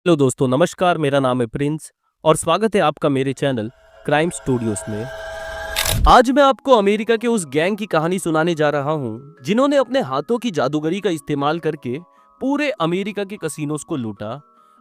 Hello दोस्तों, नमस्कार। मेरा नाम है प्रिंस और स्वागत है आपका मेरे चैनल क्राइम स्टूडियोज में। आज मैं आपको अमेरिका के उस गैंग की कहानी सुनाने जा रहा हूं जिन्होंने अपने हाथों की जादूगरी का इस्तेमाल करके पूरे अमेरिका के कसिनोज को लूटा।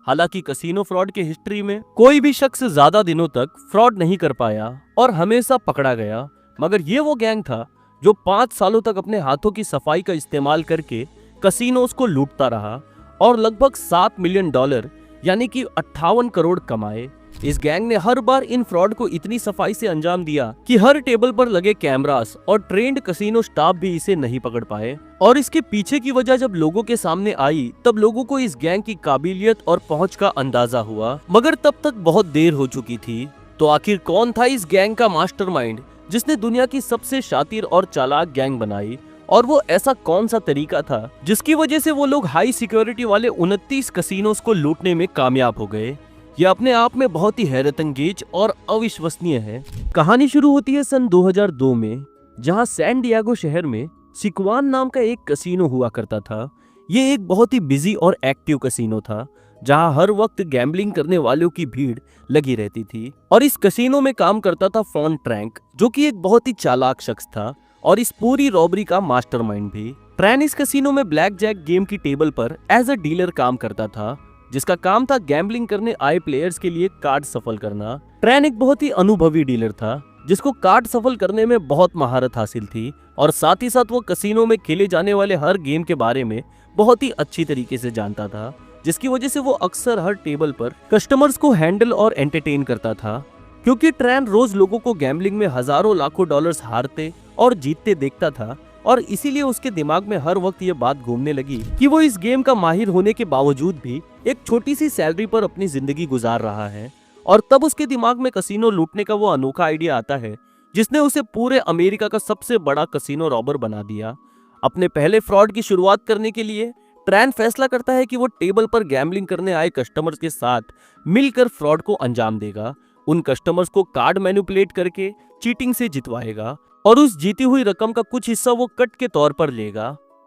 हालांकि कसिनो फ्रॉड की हिस्ट्री में कोई भी शख्स ज्यादा दिनों तक फ्रॉड नहीं कर पाया और हमेशा पकड़ा गया, मगर ये वो गैंग था जो 5 सालों तक अपने हाथों की सफाई का इस्तेमाल करके कसिनोज को लूटता रहा और लगभग $7 मिलियन यानी कि 58 करोड़ कमाए। इस गैंग ने हर बार इन फ्रॉड को इतनी सफाई से अंजाम दिया कि हर टेबल पर लगे कैमरास और ट्रेंड कसिनो स्टाफ भी इसे नहीं पकड़ पाए। और इसके पीछे की वजह जब लोगों के सामने आई तब लोगों को इस गैंग की काबिलियत और पहुंच का अंदाजा हुआ, मगर तब तक बहुत देर हो चुकी थी। तो आखिर कौन था इस गैंग का मास्टरमाइंड जिसने दुनिया की सबसे शातिर और चालाक गैंग बनाई, और वो ऐसा कौन सा तरीका था जिसकी वजह से वो लोग हाई सिक्योरिटी वाले 29 कसिनोज को लूटने में कामयाब हो गए। ये अपने आप में बहुत ही हैरतअंगेज और अविश्वसनीय है। कहानी शुरू होती है सन 2002 में, जहां सैन डिएगो शहर में सिक्वान नाम का एक कसिनो हुआ करता था। ये एक बहुत ही बिजी और एक्टिव कसिनो था जहां हर वक्त गैम्बलिंग करने वालों की भीड़ लगी रहती थी। और इस कसिनो में काम करता था फॉन ट्रैंक, जो कि एक बहुत ही चालाक शख्स था और इस पूरी रॉबरी का मास्टरमाइंड भी। ट्रैन इस कसिनो में ब्लैक जैक गेम की टेबल पर एज अ डीलर काम करता था, जिसका काम था गैम्बलिंग करने आए प्लेयर्स के लिए कार्ड सफल करना। ट्रैन एक बहुत ही अनुभवी डीलर था जिसको कार्ड सफल करने में बहुत महारत हासिल थी, और साथ ही साथ वो कसिनो में खेले जाने वाले हर गेम के बारे में बहुत ही अच्छी तरीके से जानता था, जिसकी वजह से वो अक्सर हर टेबल पर कस्टमर्स को हैंडल और एंटरटेन करता था। क्योंकि ट्रैन रोज लोगों को गैम्बलिंग में हजारों लाखों डॉलर्स हारते और जीतते देखता था, और इसीलिए उसके दिमाग में हर वक्त ये बात घूमने लगी कि वो इस गेम का माहिर होने के बावजूद भी एक छोटी सी सैलरी पर अपनी जिंदगी गुजार रहा है। और तब उसके दिमाग में कसिनो लूटने का वो अनोखा आइडिया आता है जिसने उसे पूरे अमेरिका का सबसे बड़ा कसिनो रॉबर बना दिया। अपने पहले फ्रॉड की शुरुआत करने के लिए ट्रैन फैसला करता है कि वो टेबल पर गैम्बलिंग करने आए कस्टमर्स के साथ मिलकर फ्रॉड को अंजाम देगा। उन कस्टमर्स को कार्ड मैनिपुलेट करके चीटिंग से जितवाएगा और उस जीती हुई रकम का कुछ हिस्सा वो कट के तौर पर लेगा।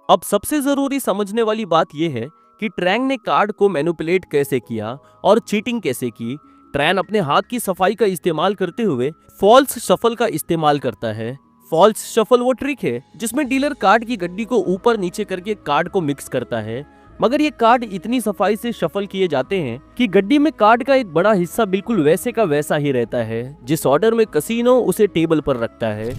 अब सबसे जरूरी समझने वाली बात यह है कि ट्रैन ने कार्ड को मैनिपुलेट कैसे किया और चीटिंग कैसे की। ट्रैन अपने हाथ की सफाई का इस्तेमाल करते हुए फॉल्स शफल का इस्तेमाल करता है। फॉल्स शफल वो ट्रिक है जिसमें डीलर कार्ड की गड्डी को ऊपर नीचे करके कार्ड को मिक्स करता है, मगर ये कार्ड इतनी सफाई से शफल किए जाते हैं कि गड्डी में कार्ड का एक बड़ा हिस्सा बिल्कुल वैसे का वैसा ही रहता है जिस ऑर्डर में कसिनो उसे टेबल पर रखता है।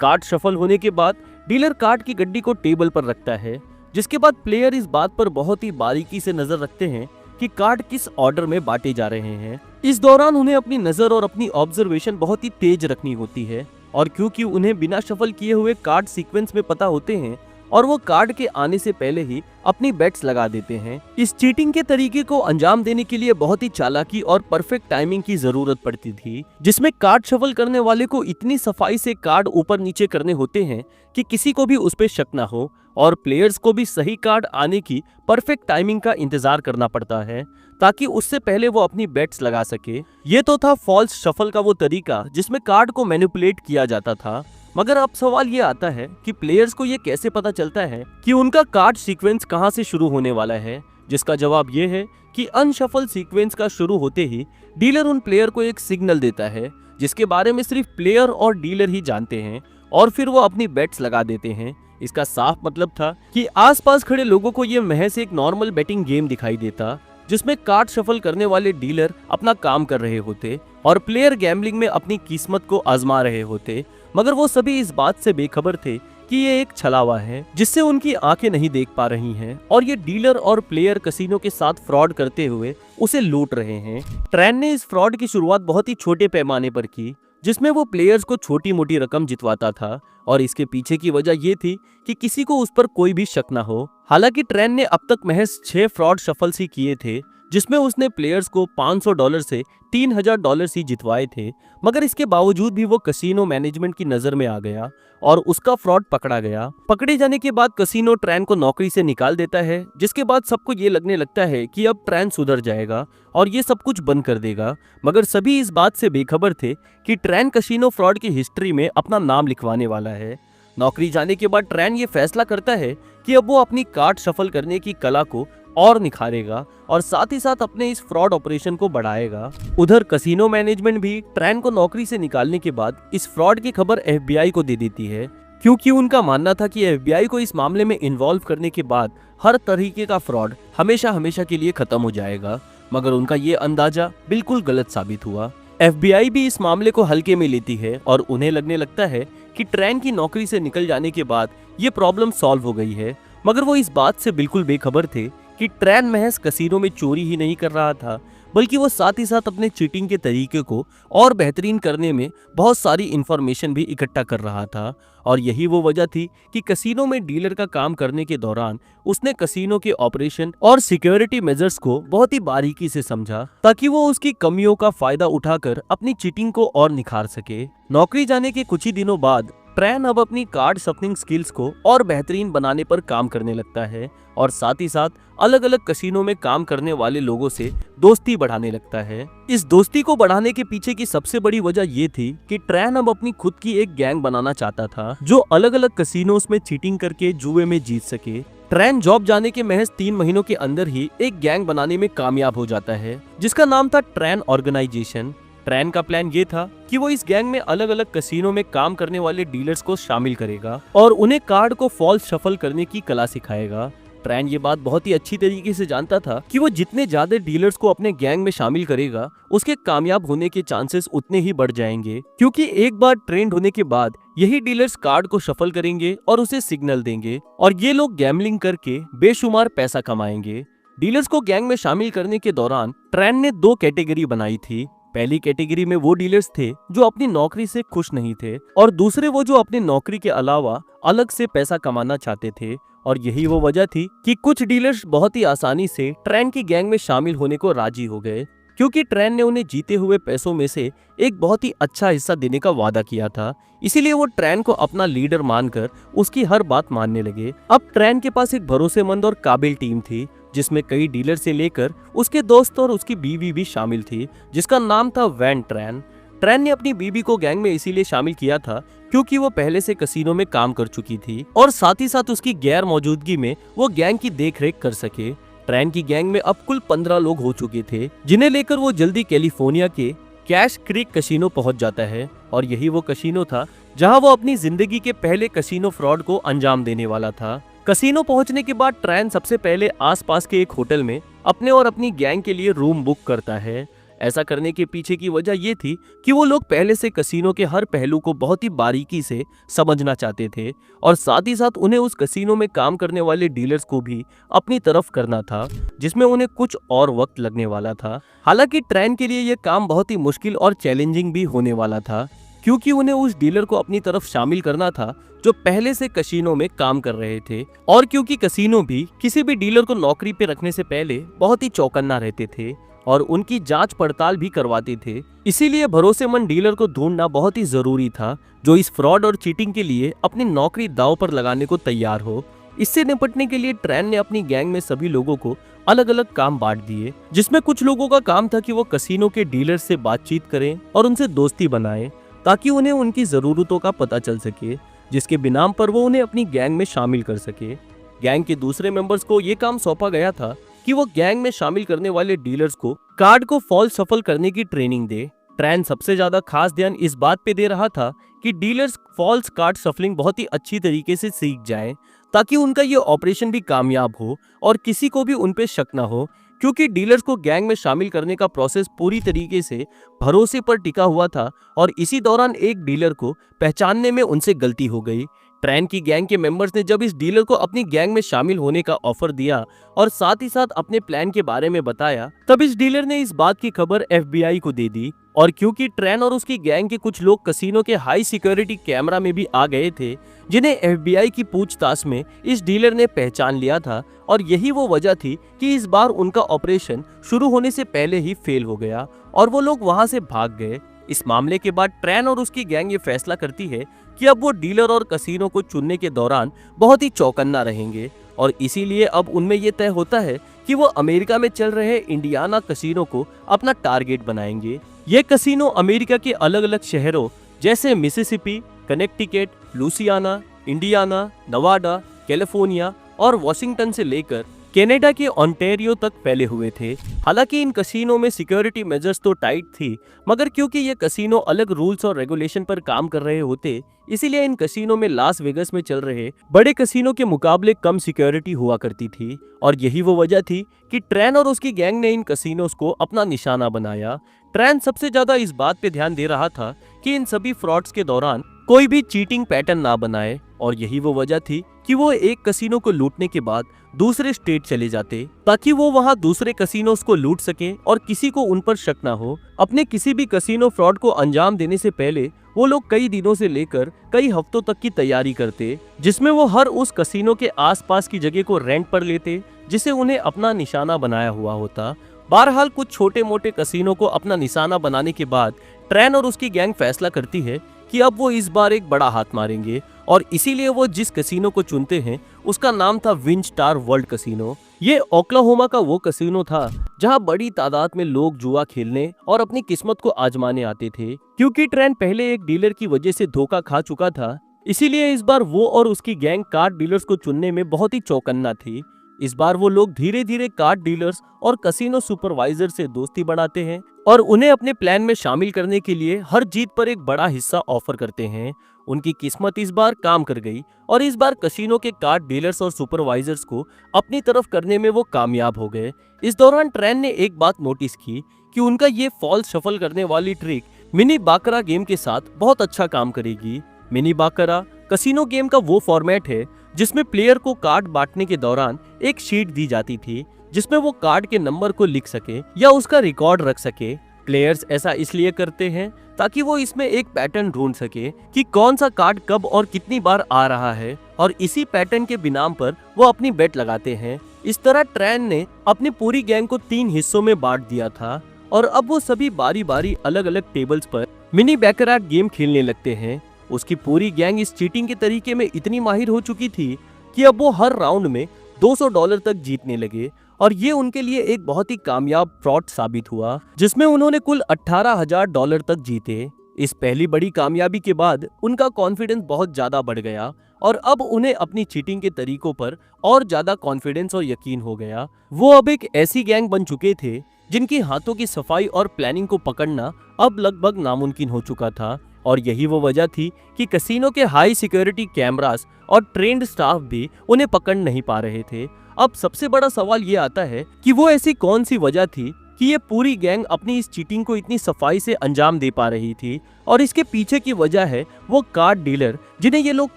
कार्ड शफल होने के बाद डीलर कार्ड की गड्डी को टेबल पर रखता है, जिसके बाद प्लेयर इस बात पर बहुत ही बारीकी से नजर रखते हैं कि कार्ड किस ऑर्डर में बांटे जा रहे हैं। इस दौरान उन्हें अपनी नजर और अपनी ऑब्जर्वेशन बहुत ही तेज रखनी होती है, और क्योंकि उन्हें बिना शफल किए हुए कार्ड सीक्वेंस में पता होते हैं और वो कार्ड के आने से पहले ही अपनी बेट्स लगा देते हैं। इस चीटिंग के तरीके को अंजाम देने के लिए बहुत ही चालाकी और परफेक्ट टाइमिंग की जरूरत पड़ती थी, जिसमें कार्ड शफल करने वाले को इतनी सफाई से कार्ड ऊपर नीचे करने होते हैं कि किसी को भी उस पर शक ना हो, और प्लेयर्स को भी सही कार्ड आने की परफेक्ट टाइमिंग का इंतजार करना पड़ता है ताकि उससे पहले वो अपनी बेट्स लगा सके। ये तो था फॉल्स शफल का वो तरीका जिसमें कार्ड को मैनिपुलेट किया जाता था। मगर अब सवाल ये आता है कि प्लेयर्स को ये कैसे पता चलता है कि उनका कार्ड सीक्वेंस कहां से शुरू होने वाला है, जिसका जवाब ये है कि अनशफल सीक्वेंस का शुरू होते ही डीलर उन प्लेयर को एक सिग्नल देता है जिसके बारे में सिर्फ प्लेयर और डीलर ही जानते हैं, और फिर वो अपनी बेट्स लगा देते हैं। इसका साफ मतलब था कि आसपास खड़े लोगों को ये महज एक नॉर्मल बेटिंग गेम दिखाई देता जिसमें कार्ड शफल करने वाले डीलर अपना काम कर रहे होते और प्लेयर गैम्बलिंग में अपनी किस्मत को आजमा रहे होते, मगर वो सभी इस बात से बेखबर थे कि ये एक छलावा है जिससे उनकी आंखें नहीं देख पा रही हैं, और ये डीलर और प्लेयर कसिनो के साथ फ्रॉड करते हुए उसे लूट रहे हैं। ट्रैन ने इस फ्रॉड की शुरुआत बहुत ही छोटे पैमाने पर की, जिसमें वो प्लेयर्स को छोटी मोटी रकम जितवाता था, और इसके पीछे की वजह ये थी कि किसी को उस पर कोई भी शक ना हो। हालांकि ट्रैन ने अब तक महज 6 फ्रॉड शफल्स ही किए थे, जिसमें उसने प्लेयर्स को $500 से $3000 ही जितवाए थे, मगर इसके बावजूद भी वो कसिनो मैनेजमेंट की नजर में आ गया और उसका फ्रॉड पकड़ा गया। पकड़े जाने के बाद कसिनो ट्रैन को नौकरी से निकाल देता है, जिसके बाद सबको ये लगने लगता है कि अब ट्रैन सुधर जाएगा और ये सब कुछ बंद कर देगा, मगर सभी इस बात से बेखबर थे कि ट्रैन कसिनो फ्रॉड की हिस्ट्री में अपना नाम लिखवाने वाला है। नौकरी जाने के बाद ट्रैन ये फैसला करता है कि अब वो अपनी कार्ड शफल करने की कला को और निखारेगा और साथ ही साथ अपने इस फ्रॉड ऑपरेशन को बढ़ाएगा। उधर कसिनो मैनेजमेंट भी ट्रैन को नौकरी से निकालने के बाद इस फ्रॉड की खबर एफबीआई को दे देती है, क्योंकि उनका मानना था कि एफबीआई को इस मामले में इन्वॉल्व करने के बाद हर तरीके का फ्रॉड हमेशा हमेशा के लिए खत्म हो जाएगा। मगर उनका ये अंदाजा बिल्कुल गलत साबित हुआ। एफबीआई भी इस मामले को हल्के में लेती है और उन्हें लगने लगता है कि ट्रैन की नौकरी से निकल जाने के बाद ये प्रॉब्लम सॉल्व हो गई है। मगर वो इस बात से बिल्कुल बेखबर थे कि ट्रैन महज कसीनो में चोरी ही नहीं कर रहा था, बल्कि वो साथ ही साथ अपने चीटिंग के तरीके को और बेहतरीन करने में बहुत सारी इंफॉर्मेशन भी इकट्ठा कर रहा था। और यही वो वजह थी कि कसीनो में डीलर का काम करने के दौरान उसने कसीनो के ऑपरेशन और सिक्योरिटी मेजर्स को बहुत ही बारीकी से समझा, ताकि वो उसकी कमियों का फायदा उठाकर अपनी चीटिंग को और निखार सके। नौकरी जाने के कुछ ही दिनों बाद ट्रैन अब अपनी कार्ड शफलिंग स्किल्स को और बेहतरीन बनाने पर काम करने लगता है और साथ ही साथ अलग अलग कसीनो में काम करने वाले लोगों से दोस्ती बढ़ाने लगता है। इस दोस्ती को बढ़ाने के पीछे की सबसे बड़ी वजह ये थी कि ट्रैन अब अपनी खुद की एक गैंग बनाना चाहता था, जो अलग अलग कसीनोस में चीटिंग करके जुए में जीत सके। ट्रैन जॉब जाने के महज 3 महीनों के अंदर ही एक गैंग बनाने में कामयाब हो जाता है, जिसका नाम था ट्रैन ऑर्गेनाइजेशन। ट्रैन का प्लान ये था कि वो इस गैंग में अलग अलग कसीनो में काम करने वाले डीलर्स को शामिल करेगा और उन्हें कार्ड को फॉल्स शफल करने की कला सिखाएगा। ट्रैन ये बात बहुत ही अच्छी तरीके से जानता था कि वो जितने ज्यादा डीलर्स को अपने गैंग में शामिल करेगा, उसके कामयाब होने के चांसेस उतने ही बढ़ जाएंगे, क्योंकि एक बार ट्रेंड होने के बाद यही डीलर्स कार्ड को शफल करेंगे और उसे सिग्नल देंगे और ये लोग गैम्बलिंग करके बेशुमार पैसा कमाएंगे। डीलर्स को गैंग में शामिल करने के दौरान ट्रैन ने 2 कैटेगरी बनाई थी। पहली कैटेगरी में वो डीलर्स थे जो अपनी नौकरी से खुश नहीं थे और दूसरे वो जो अपनी नौकरी के अलावा अलग से पैसा कमाना चाहते थे। और यही वो वजह थी कि कुछ डीलर्स बहुत ही आसानी से ट्रैन की गैंग में शामिल होने को राजी हो गए, क्योंकि ट्रैन ने उन्हें जीते हुए पैसों में से एक बहुत ही अच्छा हिस्सा देने का वादा किया था। इसीलिए वो ट्रैन को अपना लीडर मानकर उसकी हर बात मानने लगे। अब ट्रैन के पास एक भरोसेमंद और काबिल टीम थी, जिसमें कई डीलर से लेकर उसके दोस्त और उसकी बीवी भी शामिल थी, जिसका नाम था वैन ट्रैन। ट्रैन ने अपनी बीवी को गैंग में इसीलिए शामिल किया था क्योंकि वो पहले से कसीनो में काम कर चुकी थी और साथ ही साथ उसकी गैर मौजूदगी में वो गैंग की देखरेख कर सके। ट्रैन की गैंग में अब कुल 15 लोग हो चुके थे, जिन्हें लेकर वो जल्दी कैलिफोर्निया के कैश क्रीक कसीनो पहुंच जाता है और यही वो कसीनो था जहां वो अपनी जिंदगी के पहले कसीनो फ्रॉड को अंजाम देने वाला था। कसीनो पहुंचने के बाद ट्रैन सबसे पहले आसपास के एक होटल में अपने और अपनी गैंग के लिए रूम बुक करता है। ऐसा करने के पीछे की वजह ये थी कि वो लोग पहले से कसीनो के हर पहलू को बहुत ही बारीकी से समझना चाहते थे और साथ ही साथ उन्हें उस कसीनो में काम करने वाले डीलर्स को भी अपनी तरफ करना था, जिसमें उन्हें कुछ और वक्त लगने वाला था। हालांकि ट्रैन के लिए यह काम बहुत ही मुश्किल और चैलेंजिंग भी होने वाला था, क्योंकि उन्हें उस डीलर को अपनी तरफ शामिल करना था जो पहले से कसीनो में काम कर रहे थे और क्योंकि कसीनो भी किसी भी डीलर को नौकरी पे रखने से पहले बहुत ही चौकन्ना रहते थे और उनकी जांच पड़ताल भी करवाते थे। इसीलिए भरोसेमंद डीलर को ढूंढना बहुत ही जरूरी था जो इस फ्रॉड और चीटिंग के लिए अपनी नौकरी दांव पर लगाने को तैयार हो। इससे निपटने के लिए ट्रैन ने अपनी गैंग में सभी लोगों को अलग अलग काम बांट दिए, जिसमें कुछ लोगों का काम था कि वो कसीनो के डीलर से बातचीत करें और उनसे दोस्ती बनाएं, ताकि उन्हें उनकी जरूरतों का पता चल सके, जिसके बिनाम पर वो उन्हें अपनी गैंग में शामिल कर सके। गैंग के दूसरे मेंबर्स को ये काम सौंपा गया था कि वो गैंग में शामिल करने वाले डीलर्स को कार्ड को फॉल्स शफल करने की ट्रेनिंग दे। ट्रैन सबसे ज्यादा खास ध्यान इस बात पे दे रहा था कि डीलर्स फॉल्स कार्ड शफलिंग बहुत ही अच्छी तरीके से सीख जाएं, ताकि उनका ये ऑपरेशन भी कामयाब हो और किसी को भी उन पे शक ना हो, क्योंकि डीलर्स को गैंग में शामिल करने का प्रोसेस पूरी तरीके से भरोसे पर टिका हुआ था और इसी दौरान एक डीलर को पहचानने में उनसे गलती हो गई। ट्रैन की गैंग के मेंबर्स ने जब इस डीलर को अपनी गैंग में शामिल होने का ऑफर दिया और साथ ही साथ अपने प्लान के बारे में बताया, तब इस डीलर ने इस बात की खबर एफबीआई को दे दी। और क्योंकि ट्रैन और उसकी गैंग के कुछ लोग कसीनो के हाई सिक्योरिटी कैमरा में भी आ गए थे, जिन्हें एफबीआई की पूछताछ में इस डीलर ने पहचान लिया था, और यही वो वजह थी कि इस बार उनका ऑपरेशन शुरू होने से पहले ही फेल हो गया और वो लोग वहां से भाग गए। इस मामले के बाद ट्रैन और उसकी गैंग ये फैसला करती है कि अब वो डीलर और कसीनो को चुनने के दौरान बहुत ही चौकन्ना रहेंगे और इसीलिए अब उनमें ये तय होता है कि वो अमेरिका में चल रहे इंडियाना कसीनो को अपना टारगेट बनाएंगे। ये कसीनो अमेरिका के अलग अलग शहरों जैसे Mississippi, Connecticut, Louisiana, Indiana, Nevada, California और वॉशिंगटन से लेकर कनाडा के ओंटारियो तक फैले हुए थे। हालांकि इन कसिनो में सिक्योरिटी मेजर्स तो टाइट थी, मगर क्योंकि ये कसिनो अलग रूल्स और रेगुलेशन पर काम कर रहे होते, इसीलिए इन कसिनो में लास वेगस में चल रहे बड़े कसिनो के मुकाबले कम सिक्योरिटी हुआ करती थी। और यही वो वजह थी कि ट्रेन और उसकी गैंग ने इन कसिनोज को अपना निशाना बनाया। ट्रेन सबसे ज्यादा इस बात पे ध्यान दे रहा था कि इन सभी फ्रॉड्स के दौरान कोई भी चीटिंग पैटर्न ना बनाए, और यही वो वजह थी कि वो एक कसिनो को लूटने के बाद दूसरे स्टेट चले जाते ताकि वो वहां दूसरे कसिनोज को लूट सके और किसी को उन पर शक ना हो। अपने किसी भी कसिनो फ्रॉड को अंजाम देने से पहले वो लोग कई दिनों से लेकर कई हफ्तों तक की तैयारी करते, जिसमें वो हर उस कसिनो के आसपास की जगह को रेंट पर लेते जिसे उन्हें अपना निशाना बनाया हुआ होता। बहरहाल कुछ छोटे मोटे कसिनो को अपना निशाना बनाने के बाद ट्रेन और उसकी गैंग फैसला करती है कि अब वो इस बार एक बड़ा हाथ मारेंगे, और इसीलिए वो जिस कसिनो को चुनते हैं उसका नाम था विंड स्टार वर्ल्ड कसिनो। ये ओक्लाहोमा का वो कसिनो था जहां बड़ी तादाद में लोग जुआ खेलने और अपनी किस्मत को आजमाने आते थे। क्योंकि ट्रेन पहले एक डीलर की वजह से धोखा खा चुका था, इसीलिए इस बार वो और उसकी गैंग कार्ड डीलर्स को चुनने में बहुत ही चौकन्ना थी। इस बार वो लोग धीरे धीरे कार्ड डीलर्स और कसिनो सुपरवाइजर से दोस्ती बढ़ाते हैं और उन्हें अपने प्लान में शामिल करने के लिए हर जीत पर एक बड़ा हिस्सा ऑफर करते हैं। उनकी किस्मत इस बार काम कर गई और इस बार कसिनो के कार्ड डीलर्स और सुपरवाइजर्स को अपनी तरफ करने में वो कामयाब हो गए। इस दौरान ट्रेन ने एक बात नोटिस की कि उनका ये फॉल्स शफल करने वाली ट्रिक मिनी बाकरा गेम के साथ बहुत अच्छा काम करेगी। मिनी बाकरा कसिनो गेम का वो फॉर्मेट है जिसमें प्लेयर को कार्ड बांटने के दौरान एक शीट दी जाती थी जिसमें वो कार्ड के नंबर को लिख सके या उसका रिकॉर्ड रख सके। प्लेयर्स ऐसा इसलिए करते हैं ताकि वो इसमें एक पैटर्न ढूंढ सके कि कौन सा कार्ड कब और कितनी बार आ रहा है, और इसी पैटर्न के बिनाम पर वो अपनी बेट लगाते हैं। इस तरह ट्रेन ने अपनी पूरी गैंग को 3 हिस्सों में बांट दिया था और अब वो सभी बारी बारी अलग अलग टेबल्स पर मिनी बैकरैट गेम खेलने लगते हैं। उसकी पूरी गैंग इस चीटिंग के तरीके में इतनी माहिर हो चुकी थी कि अब वो हर राउंड में $200 तक जीतने लगे, और ये उनके लिए एक बहुत ही कामयाब फ्रॉड साबित हुआ जिसमें उन्होंने कुल $18,000 तक जीते। इस पहली बड़ी कामयाबी के बाद उनका कॉन्फिडेंस बहुत ज्यादा बढ़ गया और अब उन्हें अपनी चीटिंग के तरीकों पर और ज्यादा कॉन्फिडेंस और यकीन हो गया। वो अब एक ऐसी गैंग बन चुके थे जिनकी हाथों की सफाई और प्लानिंग को पकड़ना अब लगभग नामुमकिन हो चुका था, और यही वो वजह थी कि कसिनो के हाई सिक्योरिटी कैमरास और ट्रेंड स्टाफ भी उन्हें पकड़ नहीं पा रहे थे। अब सबसे बड़ा सवाल ये आता है कि वो ऐसी कौन सी वजह थी कि ये पूरी गैंग अपनी इस चीटिंग को इतनी सफाई से अंजाम दे पा रही थी, और इसके पीछे की वजह है वो कार्ड डीलर जिन्हें ये लोग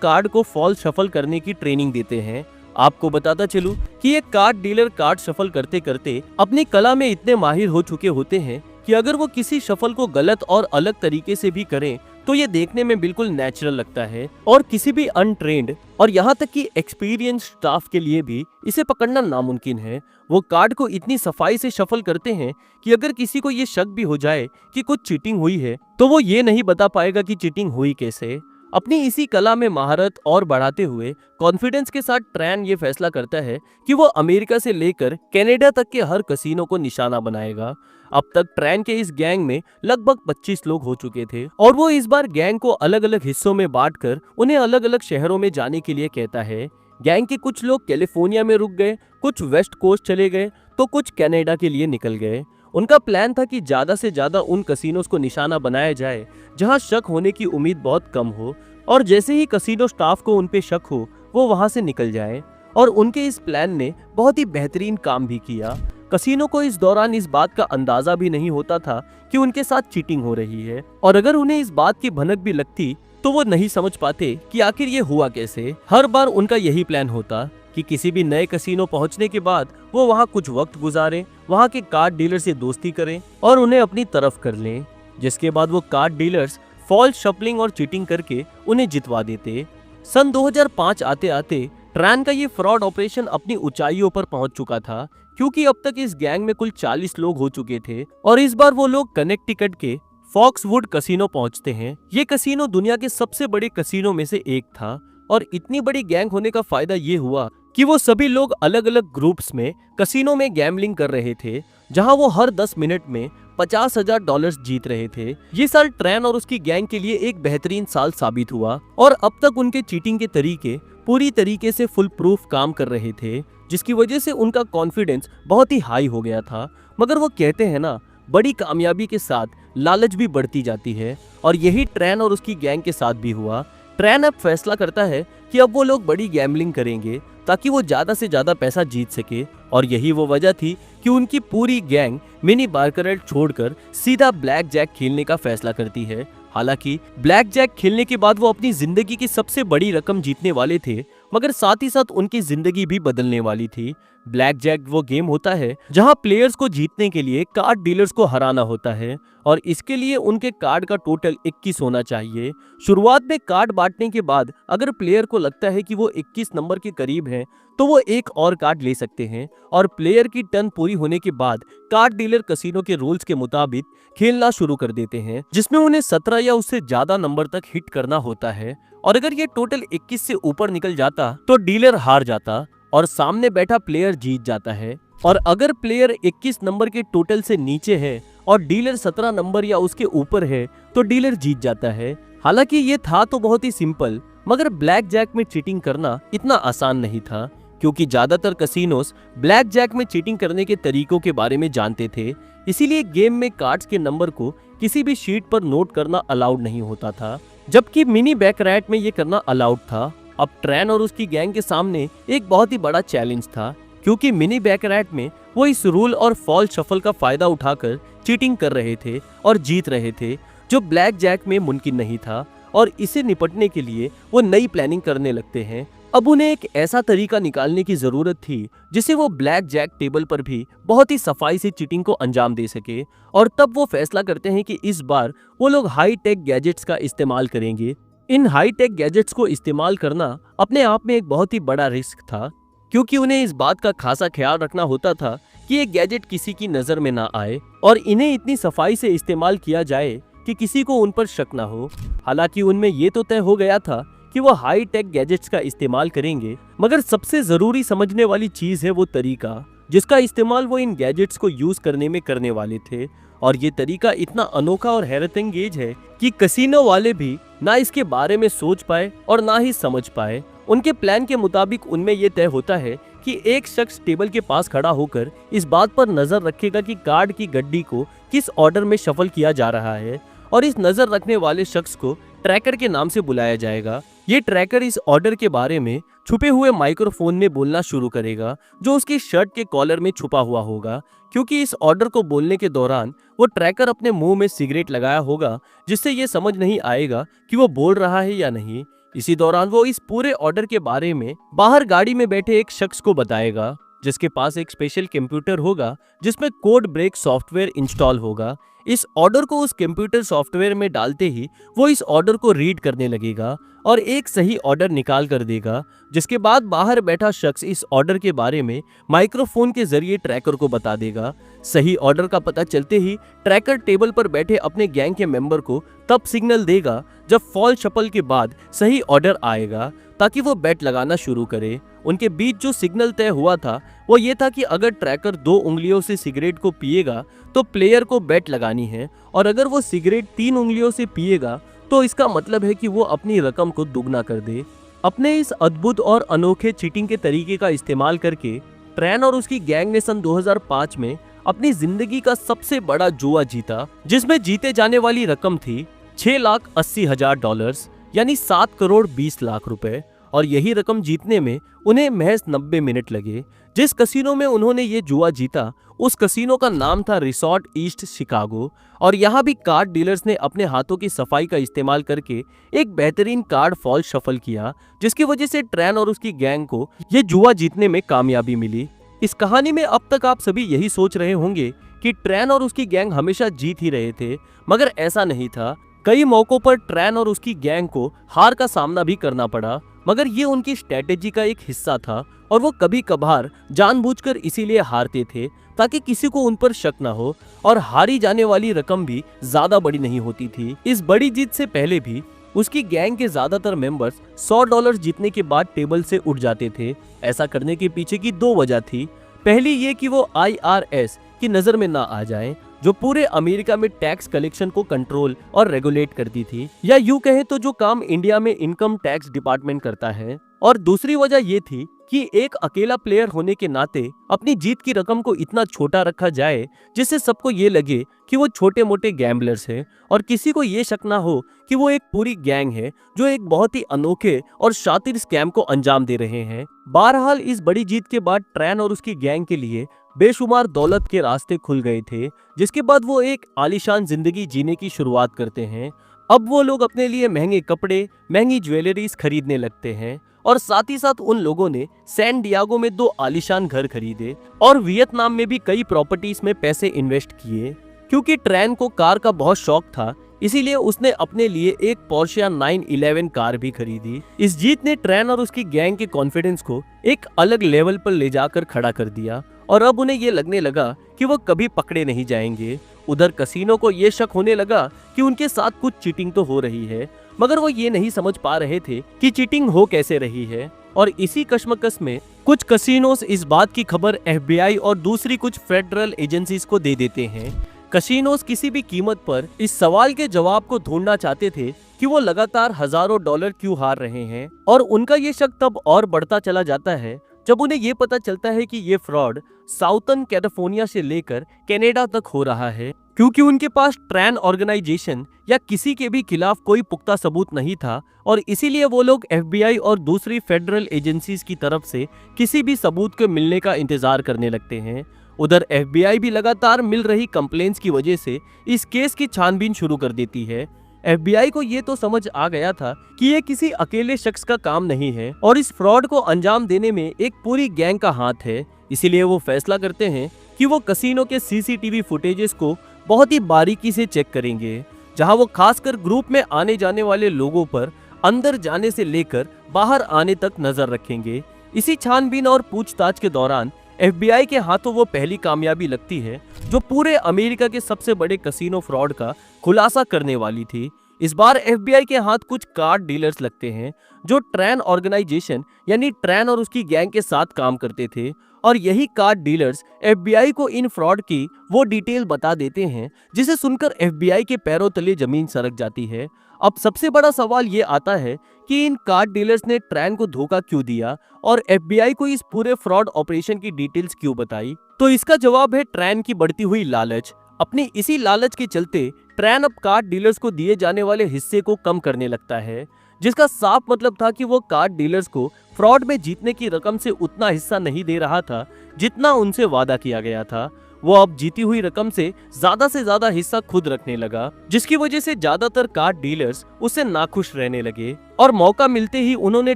कार्ड को फॉल्स शफल करने की ट्रेनिंग देते हैं। आपको बताता चलूं कि ये कार्ड डीलर कार्ड शफल करते करते अपनी कला में इतने माहिर हो चुके होते हैं कि अगर वो किसी शफल को गलत और अलग तरीके से भी करें तो ये देखने में बिल्कुल नेचुरल लगता है, और किसी भी अनट्रेंड और यहाँ तक कि एक्सपीरियंस स्टाफ के लिए भी इसे पकड़ना नामुमकिन है। वो कार्ड को इतनी सफाई से शफल करते हैं कि अगर किसी को ये शक भी हो जाए कि कुछ चीटिंग हुई है तो वो ये नहीं बता पाएगा कि चीटिंग हुई कैसे। अपनी इसी कला में महारत और बढ़ाते हुए कॉन्फिडेंस के साथ ट्रेन ये फैसला करता है कि वो अमेरिका से लेकर कनाडा तक के हर कसिनो को निशाना बनाएगा। अब तक ट्रेन के इस गैंग में लगभग 25 लोग हो चुके थे और वो इस बार गैंग को अलग अलग हिस्सों में बांटकर उन्हें अलग अलग शहरों में जाने के लिए कहता है। गैंग के कुछ लोग कैलिफोर्निया में रुक गए, कुछ वेस्ट कोस्ट चले गए तो कुछ कनाडा के लिए निकल गए। उनका प्लान था कि ज्यादा से ज्यादा उन कसिनोज को निशाना बनाया जाए जहां शक होने की उम्मीद बहुत कम हो, और जैसे ही कसिनो स्टाफ को उन पे शक हो वो वहां से निकल जाए। और उनके इस प्लान ने बहुत ही बेहतरीन काम भी किया। कसिनो को इस दौरान इस बात का अंदाजा भी नहीं होता था कि उनके साथ चीटिंग हो रही है, और अगर उन्हें इस बात की भनक भी लगती तो वो नहीं समझ पाते कि आखिर ये हुआ कैसे। हर बार उनका यही प्लान होता कि किसी भी नए कसिनो पहुंचने के बाद वो वहां कुछ वक्त गुजारें, वहां के कार्ड डीलर से दोस्ती करें और उन्हें अपनी तरफ कर लें, जिसके बाद वो कार्ड डीलर्स फॉल्स शफलिंग और चीटिंग करके उन्हें जितवा देते। सन 2005 आते आते ट्रेन का ये फ्रॉड ऑपरेशन अपनी ऊंचाइयों पर पहुंच चुका था, क्योंकि अब तक इस गैंग में कुल 40 लोग हो चुके थे और इस बार वो लोग कनेक्टिकट के फॉक्सवुड कसिनो पहुंचते हैं। ये कसिनो दुनिया के सबसे बड़े कसिनो में से एक था और इतनी बड़ी गैंग होने का फायदा ये हुआ कि वो सभी लोग अलग अलग ग्रुप्स में कसिनो में गैम्बलिंग कर रहे थे, जहां वो हर 10 मिनट में $50,000 जीत रहे थे। ये साल ट्रेन और उसकी गैंग के लिए एक बेहतरीन साल साबित हुआ और अब तक उनके चीटिंग के तरीके पूरी तरीके से फुल प्रूफ काम कर रहे थे, जिसकी वजह से उनका कॉन्फिडेंस बहुत ही हाई हो गया था। मगर वो कहते हैं ना, बड़ी कामयाबी के साथ लालच भी बढ़ती जाती है, और यही ट्रेन और उसकी गैंग के साथ भी हुआ। ट्रेन अब फैसला करता है कि अब वो लोग बड़ी गैम्बलिंग करेंगे ताकि वो ज्यादा से ज्यादा पैसा जीत सके, और यही वो वजह थी कि उनकी पूरी गैंग मिनी बारकरेट छोड़कर सीधा ब्लैक जैक खेलने का फैसला करती है। हालांकि ब्लैक जैक खेलने के बाद वो अपनी जिंदगी की सबसे बड़ी रकम जीतने वाले थे, मगर साथ ही साथ उनकी जिंदगी भी बदलने वाली थी। ब्लैक जैक वो गेम होता है जहां प्लेयर्स को जीतने के लिए कार्ड डीलर्स को हराना होता है, और इसके लिए उनके कार्ड का टोटल 21 होना चाहिए। शुरुआत में कार्ड बांटने के बाद अगर प्लेयर को लगता है कि वो 21 नंबर के करीब है तो वो एक और कार्ड ले सकते हैं, और प्लेयर की टर्न पूरी होने के बाद कार्ड डीलर कसिनो के रूल्स के मुताबिक खेलना शुरू कर देते हैं, जिसमें उन्हें 17 या उससे ज्यादा नंबर तक हिट करना होता है, और अगर ये टोटल 21 से ऊपर निकल जाता तो डीलर हार जाता और सामने बैठा प्लेयर जीत जाता है। और अगर प्लेयर 21 नंबर के टोटल से नीचे है और डीलर 17 नंबर या उसके ऊपर है तो डीलर जीत जाता है। हालांकि ये था तो बहुत ही सिंपल, मगर ब्लैक जैक में चीटिंग करना इतना आसान नहीं था, क्योंकि ज्यादातर कसिनोस ब्लैक जैक में चीटिंग करने के तरीकों के बारे में जानते थे। इसीलिए गेम में कार्ड्स के नंबर को किसी भी शीट पर नोट करना अलाउड नहीं होता था, जबकि मिनी बैकरैट में ये करना अलाउड था। अब ट्रेन और उसकी गैंग के सामने एक बहुत ही बड़ा चैलेंज था, क्योंकि मिनी बैकरैट में वो इस रूल और फॉल शफल का फायदा उठाकर चीटिंग कर रहे थे और जीत रहे थे, जो ब्लैक जैक में मुमकिन नहीं था, और इसे निपटने के लिए वो नई प्लानिंग करने लगते हैं। अब उन्हें एक ऐसा तरीका निकालने की जरूरत थी जिसे वो ब्लैक जैक टेबल पर भी बहुत ही सफाई से चीटिंग को अंजाम दे सके, और तब वो फैसला करते हैं कि इस बार वो लोग हाई टेक गैजेट्स का इस्तेमाल करेंगे। इन हाई टेक गैजेट्स को इस्तेमाल करना अपने आप में एक बहुत ही बड़ा रिस्क था, क्योंकि उन्हें इस बात का खासा ख्याल रखना होता था कि ये गैजेट किसी की नजर में ना आए और इन्हें इतनी सफाई से इस्तेमाल किया जाए कि किसी को उन पर शक ना हो। हालांकि उनमें ये तो तय हो गया था कि वो हाई टेक गैजेट्स का इस्तेमाल करेंगे, मगर सबसे जरूरी समझने वाली चीज है वो तरीका जिसका इस्तेमाल वो इन गैजेट्स को यूज करने में करने वाले थे। और ये तरीका इतना अनोखा और हैरतअंगेज है कि कसिनो वाले भी ना इसके बारे में सोच पाए और ना ही समझ पाए। उनके प्लान के मुताबिक उनमें यह तय होता है कि एक शख्स टेबल के पास खड़ा होकर इस बात पर नजर रखेगा कि कार्ड की गड्डी को किस ऑर्डर में शफल किया जा रहा है, और इस नजर रखने वाले शख्स को ट्रैकर के नाम से बुलाया जाएगा। ये ट्रैकर इस ऑर्डर के बारे में छुपे हुए माइक्रोफोन में बोलना शुरू करेगा, जो उसकी शर्ट के कॉलर में छुपा हुआ होगा, क्योंकि इस ऑर्डर को बोलने के दौरान वो ट्रैकर अपने मुंह में सिगरेट लगाया होगा, जिससे ये समझ नहीं आएगा कि वो बोल रहा है या नहीं। इसी दौरान वो इस पूरे ऑर्डर के बारे में बाहर गाड़ी में बैठे एक शख्स को बताएगा, जिसके पास एक स्पेशल कंप्यूटर होगा जिसमें कोड ब्रेक सॉफ्टवेयर इंस्टॉल होगा। इस ऑर्डर को उस कंप्यूटर सॉफ्टवेयर में डालते ही वो इस ऑर्डर को रीड करने लगेगा और एक सही ऑर्डर निकाल कर देगा, जिसके बाद बाहर बैठा शख्स इस ऑर्डर के बारे में माइक्रोफोन के जरिए ट्रैकर को बता देगा। सही ऑर्डर का पता चलते ही ट्रैकर टेबल पर बैठे अपने गैंग के मेंबर को तब सिग्नल देगा जब फॉल शफल के बाद सही ऑर्डर आएगा, ताकि वो बेट लगाना शुरू करे। उनके बीच जो सिग्नल तय हुआ था वो ये था कि अगर ट्रैकर 2 उंगलियों से सिगरेट को पिएगा तो प्लेयर को बेट लगानी है, और अगर वो सिगरेट 3 उंगलियों से पिएगा तो इसका मतलब है कि वो अपनी रकम को दुगना कर दे। अपने इस अद्भुत और अनोखे चीटिंग के तरीके का इस्तेमाल करके ट्रेन और उसकी गैंग ने सन 2005 में अपनी जिंदगी का सबसे बड़ा जुआ जीता, जिसमें जीते जाने वाली रकम थी $6,80,000 यानी 7 करोड़ 20 लाख रुपए, और यही रकम जीतने में उन्हें महज 90 मिनट लगे। जिस कसिनो में उन्होंने ये जुआ जीता उस कसिनो का नाम था रिसॉर्ट ईस्ट शिकागो, और यहाँ भी कार्ड डीलर्स ने अपने हाथों की सफाई का इस्तेमाल करके एक बेहतरीन कार्ड फॉल शफल किया, जिसकी वजह से ट्रेन और उसकी गैंग को ये जुआ जीतने में कामयाबी मिली। इस कहानी में अब तक आप सभी यही सोच रहे होंगे कि ट्रेन और उसकी गैंग हमेशा जीत ही रहे थे, मगर ऐसा नहीं था। कई मौकों पर ट्रेन और उसकी गैंग को हार का सामना भी करना पड़ा, मगर ये उनकी स्ट्रेटेजी का एक हिस्सा था, और वो कभी कभार जानबूझकर इसीलिए हारते थे ताकि किसी को उन पर शक ना हो, और हारी जाने वाली रकम भी ज्यादा बड़ी नहीं होती थी। इस बड़ी जीत से पहले भी उसकी गैंग के ज्यादातर मेंबर्स $100 जीतने के बाद टेबल से उठ जाते थे। ऐसा करने के पीछे की दो वजह थी। पहली ये कि वो IRS की नजर में ना आ जाए, जो पूरे अमेरिका में टैक्स कलेक्शन को कंट्रोल और रेगुलेट करती थी, या यूं कहें तो जो काम इंडिया में इनकम टैक्स डिपार्टमेंट करता है। और दूसरी वजह ये थी कि एक अकेला प्लेयर होने के नाते अपनी जीत की रकम को इतना छोटा रखा जाए जिससे सबको ये लगे कि वो छोटे मोटे गैम्बलर्स हैं और किसी को ये शक ना हो कि वो एक पूरी गैंग है जो एक बहुत ही अनोखे और शातिर स्कैम को अंजाम दे रहे हैं। बहरहाल इस बड़ी जीत के बाद ट्रैन और उसकी गैंग के लिए बेशुमार दौलत के रास्ते खुल गए थे, जिसके बाद वो एक आलीशान जिंदगी जीने की शुरुआत करते हैं। अब वो लोग अपने लिए महंगे कपड़े, महंगी ज्वेलरीज खरीदने लगते हैं और साथ ही साथ उन लोगों ने सैन डियागो में 2 आलीशान घर खरीदे और वियतनाम में भी कई प्रॉपर्टीज में पैसे इन्वेस्ट किए। क्योंकि ट्रैन को कार का बहुत शौक था, इसीलिए उसने अपने लिए एक पोर्शिया 911 कार भी खरीदी। इस जीत ने ट्रैन और उसकी गैंग के कॉन्फिडेंस को एक अलग लेवल पर ले जाकर खड़ा कर दिया और अब उन्हें ये लगने लगा कि वो कभी पकड़े नहीं जाएंगे। उधर कसीनो को ये शक होने लगा कि उनके साथ कुछ चीटिंग तो हो रही है, मगर वो ये नहीं समझ पा रहे थे कि चीटिंग हो कैसे रही है। और इसी कश्मकश में कुछ कसीनोस इस बात की खबर FBI और दूसरी कुछ फेडरल एजेंसीज को दे देते हैं। कसीनोस किसी भी कीमत पर इस सवाल के जवाब को ढूंढना चाहते थे कि वो लगातार हजारों डॉलर क्यों हार रहे हैं, और उनका ये शक तब और बढ़ता चला जाता है जब उन्हें ये पता चलता है कि ये फ्रॉड साउथर्न कैलिफोर्निया से लेकर कनाडा तक हो रहा है, क्योंकि उनके पास ट्रैन ऑर्गेनाइजेशन या किसी के भी खिलाफ कोई पुख्ता सबूत नहीं था और इसीलिए वो लोग FBI और दूसरी फेडरल एजेंसीज की तरफ से किसी भी सबूत के मिलने का इंतजार करने लगते हैं। उधर FBI भी लगातार मिल रही कंप्लेंट्स की वजह से इस केस की छानबीन शुरू कर देती है। FBI को ये तो समझ आ गया था कि ये किसी अकेले शख्स का काम नहीं है और इस फ्रॉड को अंजाम देने में एक पूरी गैंग का हाथ है। इसीलिए वो फैसला करते हैं कि वो कसीनो के CCTV फुटेजेस को बहुत ही बारीकी से चेक करेंगे, जहां वो खासकर ग्रुप में आने जाने वाले लोगों पर अंदर जाने से लेकर बाहर आने तक नजर रखेंगे। इसी छानबीन और पूछताछ के दौरान FBI के हाथों वो पहली कामयाबी लगती है जो पूरे अमेरिका के सबसे बड़े कसीनो फ्रॉड का खुलासा करने वाली थी। इस बार FBI के हाथ कुछ कार्ड डीलर्स लगते हैं जो ट्रैन ऑर्गेनाइजेशन यानी ट्रैन और उसकी गैंग के साथ काम करते थे, और यही कार्ड डीलर्स FBI को इन फ्रॉड की वो डिटेल बता देते हैं जिसे सुनकर FBI के पैरों तले जमीन सरक जाती है। अब सबसे बड़ा सवाल ये आता है कि इन कार्ड डीलर्स ने ट्रैन को धोखा क्यों दिया और FBI को इस पूरे फ्रॉड ऑपरेशन की डिटेल्स क्यों बताई। तो इसका जवाब है ट्रैन की बढ़ती हुई लालच। अपनी इसी लालच के चलते ट्रैन अब कार्ड डीलर्स को दिए जाने वाले हिस्से को कम करने लगता है, जिसका साफ मतलब था कि वो कार्ड डीलर्स को फ्रॉड में जीतने की रकम से उतना हिस्सा नहीं दे रहा था जितना उनसे वादा किया गया था। वो अब जीती हुई रकम से ज्यादा हिस्सा खुद रखने लगा, जिसकी वजह से ज्यादातर कार्ड डीलर्स उससे नाखुश रहने लगे और मौका मिलते ही उन्होंने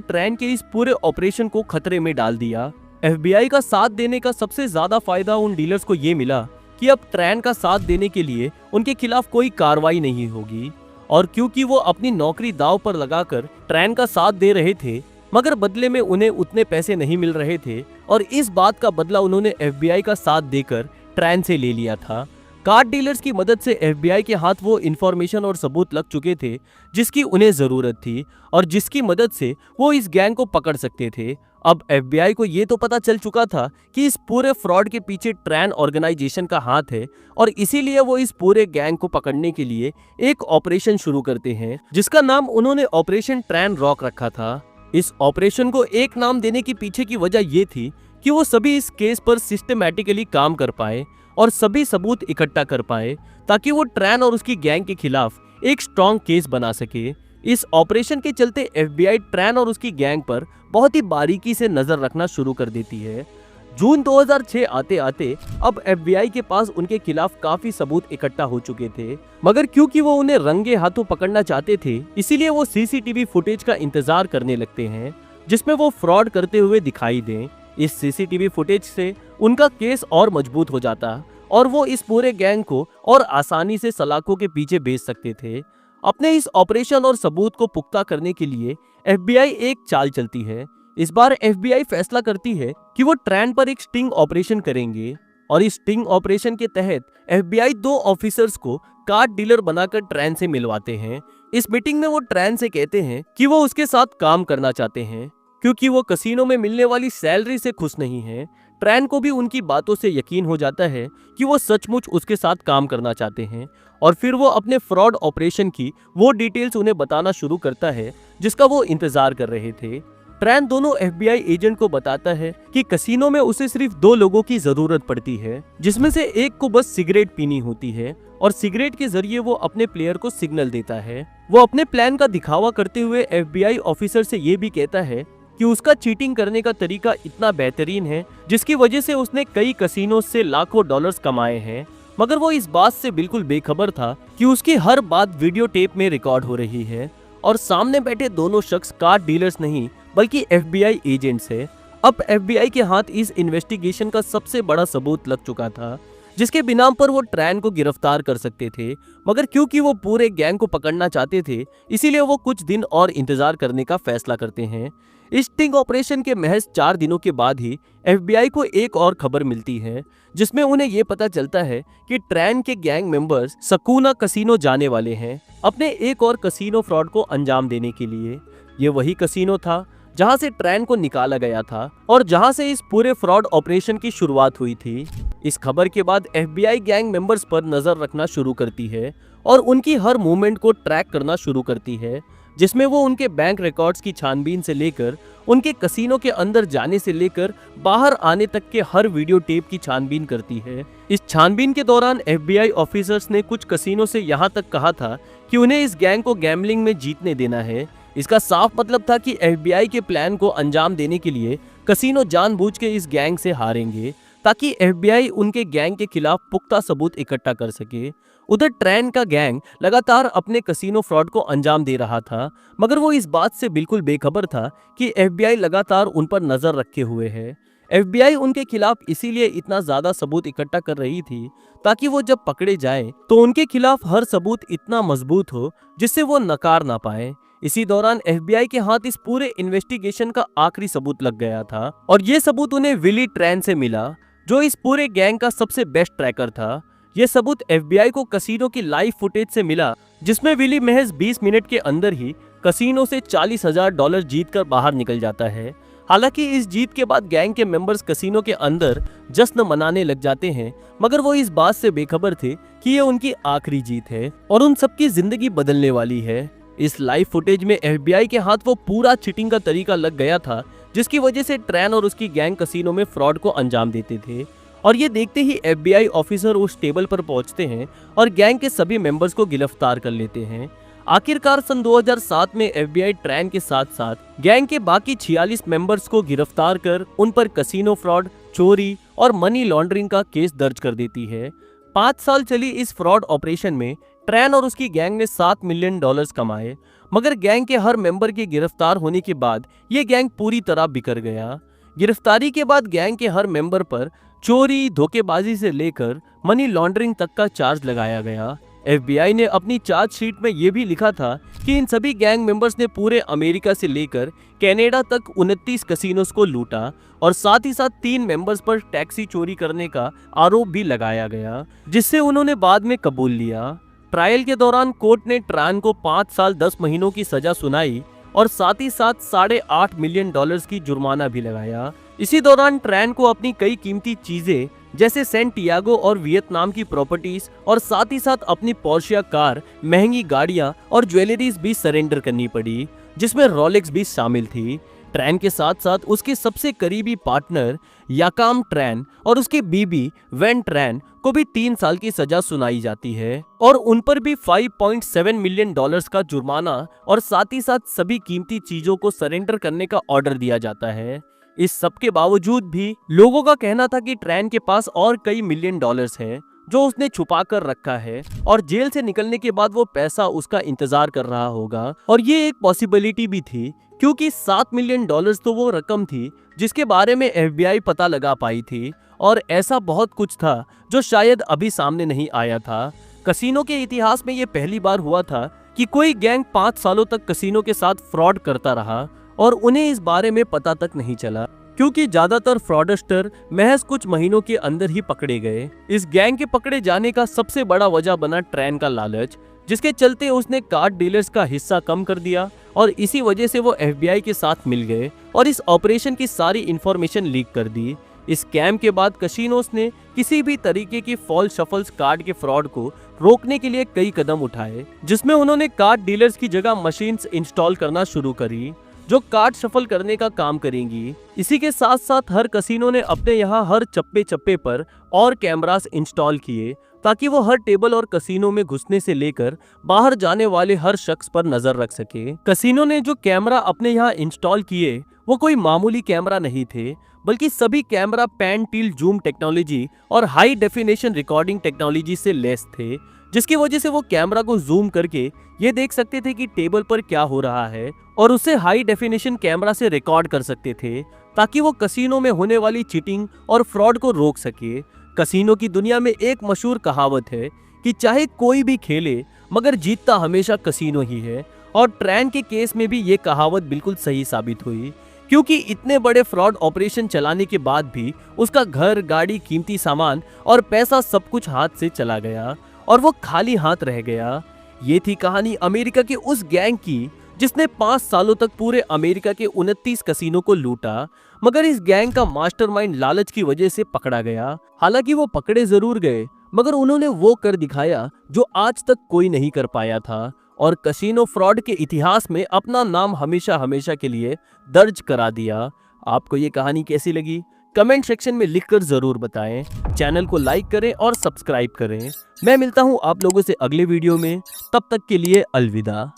ट्रैन के इस पूरे ऑपरेशन को खतरे में डाल दिया। FBI का साथ देने का सबसे ज्यादा फायदा उन डीलर्स को ये मिला कि अब ट्रैन का साथ देने के लिए उनके खिलाफ कोई कार्रवाई नहीं होगी, और क्योंकि वो अपनी नौकरी दांव पर लगाकर ट्रैन का साथ दे रहे थे मगर बदले में उन्हें उतने पैसे नहीं मिल रहे थे, और इस बात का बदला उन्होंने FBI का साथ देकर ट्रैन से ले लिया था। कार्ड डीलर्स की मदद से FBI के हाथ वो इन्फॉर्मेशन और सबूत लग चुके थे जिसकी उन्हें जरूरत थी और जिसकी मदद से वो इस गैंग को पकड़ सकते थे। अब FBI को ये तो पता चल चुका था कि इस पूरे फ्रॉड के पीछे ट्रैन ऑर्गेनाइजेशन का हाथ है, और इसीलिए वो इस पूरे गैंग को पकड़ने के लिए एक ऑपरेशन शुरू करते हैं जिसका नाम उन्होंने ऑपरेशन ट्रैन रॉक रखा था। इस ऑपरेशन को एक नाम देने के पीछे की वजह ये थी कि वो सभी इस केस पर सिस्टमैटिकली काम कर पाए और सभी सबूत इकट्ठा कर पाए ताकि वो ट्रैन और उसकी गैंग के खिलाफ एक स्ट्रॉन्ग केस बना सके। इस ऑपरेशन के चलते FBI ट्रैन और उसकी गैंग पर बहुत ही बारीकी से नजर रखना शुरू कर देती है। जून 2006 आते आते अब FBI के पास उनके खिलाफ काफी सबूत इकट्ठा हो चुके थे, मगर क्योंकि वो उन्हें रंगे हाथों पकड़ना चाहते थे इसीलिए वो CCTV फुटेज का इंतजार करने लगते हैं जिसमें वो फ्रॉड करते हुए दिखाई दें। इस CCTV फुटेज से उनका केस और मजबूत हो जाता और वो इस पूरे गैंग को और आसानी से सलाखों के पीछे भेज सकते थे। अपने इस ऑपरेशन और सबूत को पुख्ता करने के लिए FBI एक चाल चलती है। इस बार FBI फैसला करती है कि वो ट्रैन पर एक स्टिंग ऑपरेशन करेंगे, और इस स्टिंग ऑपरेशन के तहत FBI 2 ऑफिसर्स को कार्ड डीलर बनाकर ट्रैन से मिलवाते हैं, इस मीटिंग में वो ट्रैन से कहते हैं कि वो उसके साथ काम करना चाहते हैं क्योंकि वो कसीनो में मिलने वाली सैलरी से खुश नहीं है। ट्रैन को भी उनकी बातों से यकीन हो जाता है कि वो सचमुच उसके साथ काम करना चाहते हैं और फिर वो अपने फ्रॉड ऑपरेशन की वो डिटेल्स उन्हें बताना शुरू करता है जिसका वो इंतजार कर रहे थे। ट्रैन दोनों FBI एजेंट को बताता है कि कसीनो में उसे सिर्फ 2 लोगों की जरूरत पड़ती है, जिसमें से एक को बस सिगरेट पीनी होती है और सिगरेट के जरिए वो अपने प्लेयर को सिग्नल देता है। वो अपने प्लान का दिखावा करते हुए FBI ऑफिसर से ये भी कहता है कि उसका चीटिंग करने का तरीका इतना बेहतरीन है जिसकी वजह से उसने कई कसीनो से लाखों डॉलर्स कमाए हैं, मगर वो इस बात से बिल्कुल बेखबर था कि उसकी हर बात वीडियो टेप में रिकॉर्ड हो रही है और सामने बैठे दोनों शख्स कार डीलर्स नहीं बल्कि FBI एजेंट्स है। अब FBI के हाथ इस इन्वेस्टिगेशन का सबसे बड़ा सबूत लग चुका था जिसके बिना पर वो ट्रैन को गिरफ्तार कर सकते थे, मगर क्योंकि वो पूरे गैंग को पकड़ना चाहते थे इसीलिए वो कुछ दिन और इंतजार करने का फैसला करते हैं। इस स्टिंग ऑपरेशन के महज 4 दिनों के बाद ही FBI को एक और खबर मिलती है जिसमें उन्हें ये पता चलता है कि ट्रैन के गैंग मेंबर्स सकूना कसीनो जाने वाले हैं अपने एक और कसीनो फ्रॉड को अंजाम देने के लिए। ये वही कसीनो था जहां से ट्रैन को निकाला गया था और जहां से इस पूरे फ्रॉड ऑपरेशन की शुरुआत हुई थी। इस खबर के बाद FBI गैंग मेंबर्स पर नजर रखना शुरू करती है और उनकी हर मूवमेंट को ट्रैक करना शुरू करती है, जिसमें वो उनके बैंक रिकॉर्ड्स की छानबीन से लेकर उनके कसीनो के अंदर जाने से लेकर बाहर आने तक के हर वीडियो टेप की छानबीन करती है। इस छानबीन के दौरान FBI ऑफिसर्स ने कुछ कसीनो से यहाँ तक कहा था कि उन्हें इस गैंग को गैम्बलिंग में जीतने देना है। इसका साफ मतलब था कि FBI के प्लान को अंजाम देने के लिए कसीनो जानबूझ के इस गैंग से हारेंगे ताकि FBI उनके गैंग के खिलाफ पुख्ता सबूत इकट्ठा कर सके। उधर ट्रैन का गैंग लगातार अपने कसीनो फ्रॉड को अंजाम दे रहा था, मगर वो इस बात से बिल्कुल बेखबर था कि FBI लगातार उन पर नजर रखे हुए है। FBI उनके खिलाफ इसीलिए इतना ज्यादा सबूत इकट्ठा कर रही थी ताकि वो जब पकड़े जाएं तो उनके खिलाफ हर सबूत इतना मजबूत हो जिससे वो नकार ना पाए। इसी दौरान FBI के हाथ इस पूरे इन्वेस्टिगेशन का आखिरी सबूत लग गया था और ये सबूत उन्हें विली ट्रैन से मिला जो इस पूरे गैंग का सबसे बेस्ट ट्रैकर था। ये सबूत FBI को कसीनो की लाइव फुटेज से मिला जिसमें विली महज 20 मिनट के अंदर ही कसीनो से $40,000 जीतकर बाहर निकल जाता है। हालांकि इस जीत के बाद गैंग के मेंबर्स कसीनो के अंदर जश्न मनाने लग जाते हैं, मगर वो इस बात से बेखबर थे कि ये उनकी आखिरी जीत है और उन सबकी जिंदगी बदलने वाली है। इस लाइव फुटेज में FBI के हाथ वो पूरा चीटिंग का तरीका लग गया था जिसकी वजह से ट्रैन और उसकी गैंग कसीनो में फ्रॉड को अंजाम देते थे। और ये देखते ही FBI ऑफिसर उस टेबल पर पहुंचते हैं और गैंग के सभी मेंबर्स को गिरफ्तार कर लेते हैं। आखिरकार सन 2007 में FBI ट्रैन के साथ साथ गैंग के बाकी 46 मेंबर्स को गिरफ्तार कर उन पर कसीनो फ्रॉड, चोरी और मनी लॉन्ड्रिंग का केस दर्ज कर देती है। 5 साल चली इस फ्रॉड ऑपरेशन में ट्रैन और उसकी गैंग ने $7 मिलियन कमाए, मगर गैंग के हर मेंबर के गिरफ्तार होने के बाद ये गैंग पूरी तरह बिखर गया। गिरफ्तारी के बाद गैंग के हर मेंबर पर चोरी, धोखेबाजी से लेकर मनी लॉन्ड्रिंग तक का चार्ज लगाया गया। FBI ने अपनी चार्जशीट में यह भी लिखा था कि इन सभी गैंग मेंबर्स ने पूरे अमेरिका से लेकर कनाडा तक 29 कसिनोस को लूटा और साथ ही साथ 3 मेंबर्स पर टैक्सी चोरी करने का आरोप भी लगाया गया, जिससे उन्होंने बाद में कबूल लिया। ट्रायल के दौरान कोर्ट ने ट्रैन को 5 साल 10 महीनों की सजा सुनाई और साथ ही साथ $8.5 मिलियन की जुर्माना भी लगाया। इसी दौरान ट्रैन को अपनी कई कीमती चीजें जैसे सैंटियागो और वियतनाम की प्रॉपर्टीज और साथ ही साथ अपनी पोर्शिया कार, महंगी गाड़ियां और ज्वेलरीज भी सरेंडर करनी पड़ी, जिसमें रोलेक्स भी शामिल थी। ट्रैन के साथ साथ उसके सबसे करीबी पार्टनर याकाम ट्रैन और उसके बीबी वेन ट्रैन को भी 3 साल की सजा सुनाई जाती है और उन पर भी $5.7 मिलियन का जुर्माना और साथ ही साथ सभी कीमती चीजों को सरेंडर करने का ऑर्डर दिया जाता है। इस सब के बावजूद भी लोगों का कहना था कि ट्रैन के पास और कई मिलियन डॉलर्स हैं जो उसने छुपा कर रखा है और जेल से निकलने के बाद वो पैसा उसका इंतजार कर रहा होगा। और ये एक पॉसिबिलिटी भी थी क्योंकि $7 मिलियन तो वो रकम थी जिसके बारे में FBI पता लगा पाई थी और ऐसा बहुत कुछ था जो शायद अभी सामने नहीं आया था। कसिनो के इतिहास में ये पहली बार हुआ था कि कोई गैंग 5 सालों तक कसिनो के साथ फ्रॉड करता रहा और उन्हें इस बारे में पता तक नहीं चला, क्योंकि ज्यादातर फ्रॉडस्टर महज कुछ महीनों के अंदर ही पकड़े गए। इस गैंग के पकड़े जाने का सबसे बड़ा वजह बना ट्रेन का लालच, जिसके चलते उसने कार्ड डीलर्स का हिस्सा कम कर दिया और इसी वजह से वो FBI के साथ मिल गए और इस ऑपरेशन की सारी इंफॉर्मेशन लीक कर दी। इस स्कैम के बाद कसिनोस ने किसी भी तरीके की फॉल्स शफल्स कार्ड के फ्रॉड को रोकने के लिए कई कदम उठाए, जिसमें उन्होंने कार्ड डीलर्स की जगह मशीन्स इंस्टॉल करना शुरू करी जो कार्ड शफल करने का काम करेंगी। इसी के साथ साथ हर कसिनो ने अपने यहाँ हर चप्पे चप्पे पर और कैमरास इंस्टॉल किए ताकि वो हर टेबल और कसिनो में घुसने से लेकर बाहर जाने वाले हर शख्स पर नजर रख सके। कसिनो ने जो कैमरा अपने यहाँ इंस्टॉल किए वो कोई मामूली कैमरा नहीं थे, बल्कि सभी camera pan tilt zoom technology और हाई डेफिनेशन रिकॉर्डिंग टेक्नोलॉजी से लैस थे, जिसकी वजह से वो कैमरा को जूम करके ये देख सकते थे कि टेबल पर क्या हो रहा है और उसे हाई डेफिनेशन कैमरा से रिकॉर्ड कर सकते थे ताकि वो कसिनो में होने वाली चीटिंग और फ्रॉड को रोक सके। कसिनो की दुनिया में एक मशहूर कहावत है कि चाहे कोई भी खेले मगर जीतता हमेशा कसिनो ही है, और ट्रेन के केस में भी ये कहावत बिल्कुल सही साबित हुई, क्योंकि इतने बड़े फ्रॉड ऑपरेशन चलाने के बाद भी उसका घर, गाड़ी, कीमती सामान और पैसा सब कुछ हाथ से चला गया और वो खाली हाथ रह गया। ये थी कहानी अमेरिका के उस गैंग की जिसने 5 सालों तक पूरे अमेरिका के 29 कसिनो को लूटा, मगर इस गैंग का मास्टरमाइंड लालच की वजह से पकड़ा गया। हालांकि वो पकड़े जरूर गए, मगर उन्होंने वो कर दिखाया जो आज तक कोई नहीं कर पाया था और कसिनो फ्रॉड के इतिहास में अपना नाम हमेशा हमेशा के लिए दर्ज करा दिया। आपको ये कहानी कैसी लगी कमेंट सेक्शन में लिखकर जरूर बताएं। चैनल को लाइक करें और सब्सक्राइब करें। मैं मिलता हूं आप लोगों से अगले वीडियो में, तब तक के लिए अलविदा।